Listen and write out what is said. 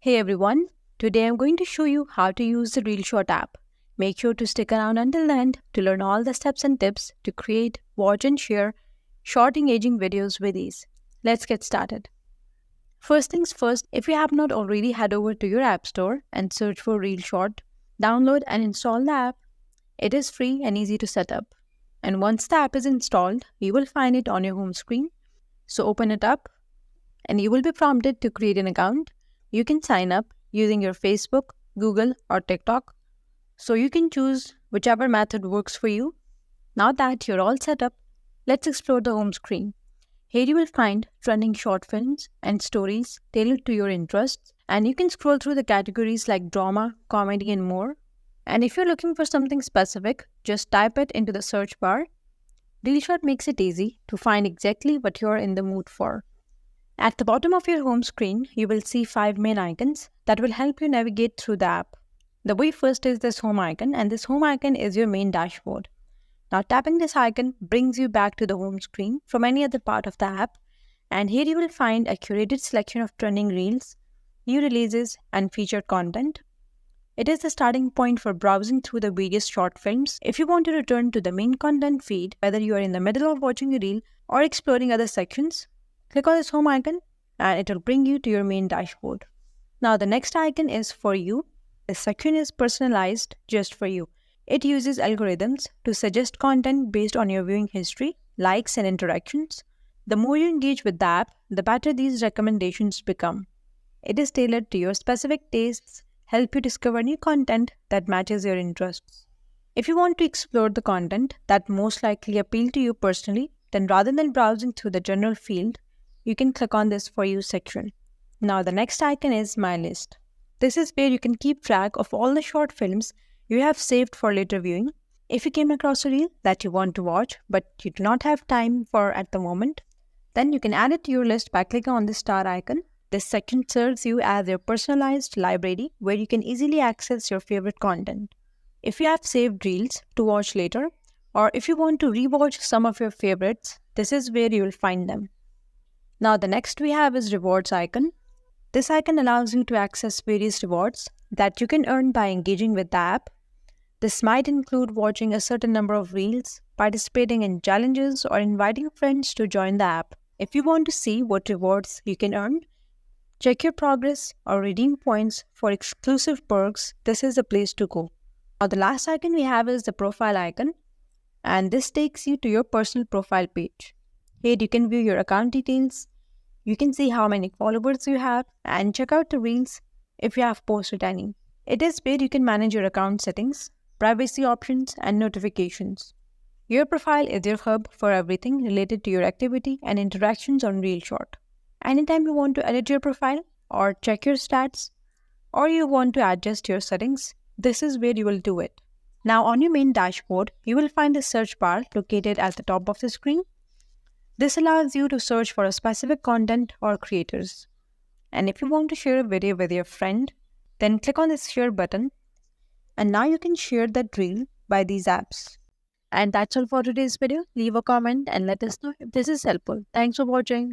Hey everyone, today I'm going to show you how to use the ReelShort app. Make sure to stick around until the end to learn all the steps and tips to create, watch and share short engaging videos with ease. Let's get started. First things first, if you have not already, head over to your app store and search for ReelShort. Download and install the app. It is free and easy to set up. And once the app is installed, you will find it on your home screen. So open it up and you will be prompted to create an account. You can sign up using your Facebook, Google, or TikTok. So you can choose whichever method works for you. Now that you're all set up, let's explore the home screen. Here you will find trending short films and stories tailored to your interests, and you can scroll through the categories like drama, comedy, and more. And if you're looking for something specific, just type it into the search bar. ReelShort makes it easy to find exactly what you're in the mood for. At the bottom of your home screen, you will see 5 main icons that will help you navigate through the app. The very first is this home icon, and this home icon is your main dashboard. Now tapping this icon brings you back to the home screen from any other part of the app, and here you will find a curated selection of trending reels, new releases, and featured content. It is the starting point for browsing through the various short films. If you want to return to the main content feed, whether you are in the middle of watching a reel or exploring other sections, click on this home icon and it will bring you to your main dashboard. Now the next icon is For You. This section is personalized just for you. It uses algorithms to suggest content based on your viewing history, likes and interactions. The more you engage with the app, the better these recommendations become. It is tailored to your specific tastes, help you discover new content that matches your interests. If you want to explore the content that most likely appeal to you personally, then rather than browsing through the general field, you can click on this For You section. Now the next icon is My List. This is where you can keep track of all the short films you have saved for later viewing. If you came across a reel that you want to watch but you do not have time for at the moment, then you can add it to your list by clicking on the star icon. This section serves you as your personalized library where you can easily access your favorite content. If you have saved reels to watch later, or if you want to rewatch some of your favorites, this is where you will find them. Now the next we have is Rewards icon. This icon allows you to access various rewards that you can earn by engaging with the app. This might include watching a certain number of reels, participating in challenges, or inviting friends to join the app. If you want to see what rewards you can earn, check your progress, or redeem points for exclusive perks, this is the place to go. Now the last icon we have is the Profile icon, and this takes you to your personal profile page. Here you can view your account details, you can see how many followers you have, and check out the reels if you have posted any. It is where you can manage your account settings, privacy options, and notifications. Your profile is your hub for everything related to your activity and interactions on ReelShort. Anytime you want to edit your profile, or check your stats, or you want to adjust your settings, this is where you will do it. Now on your main dashboard, you will find the search bar located at the top of the screen. This allows you to search for a specific content or creators. And if you want to share a video with your friend, then click on this share button. And now you can share that reel by these apps. And that's all for today's video. Leave a comment and let us know if this is helpful. Thanks for watching.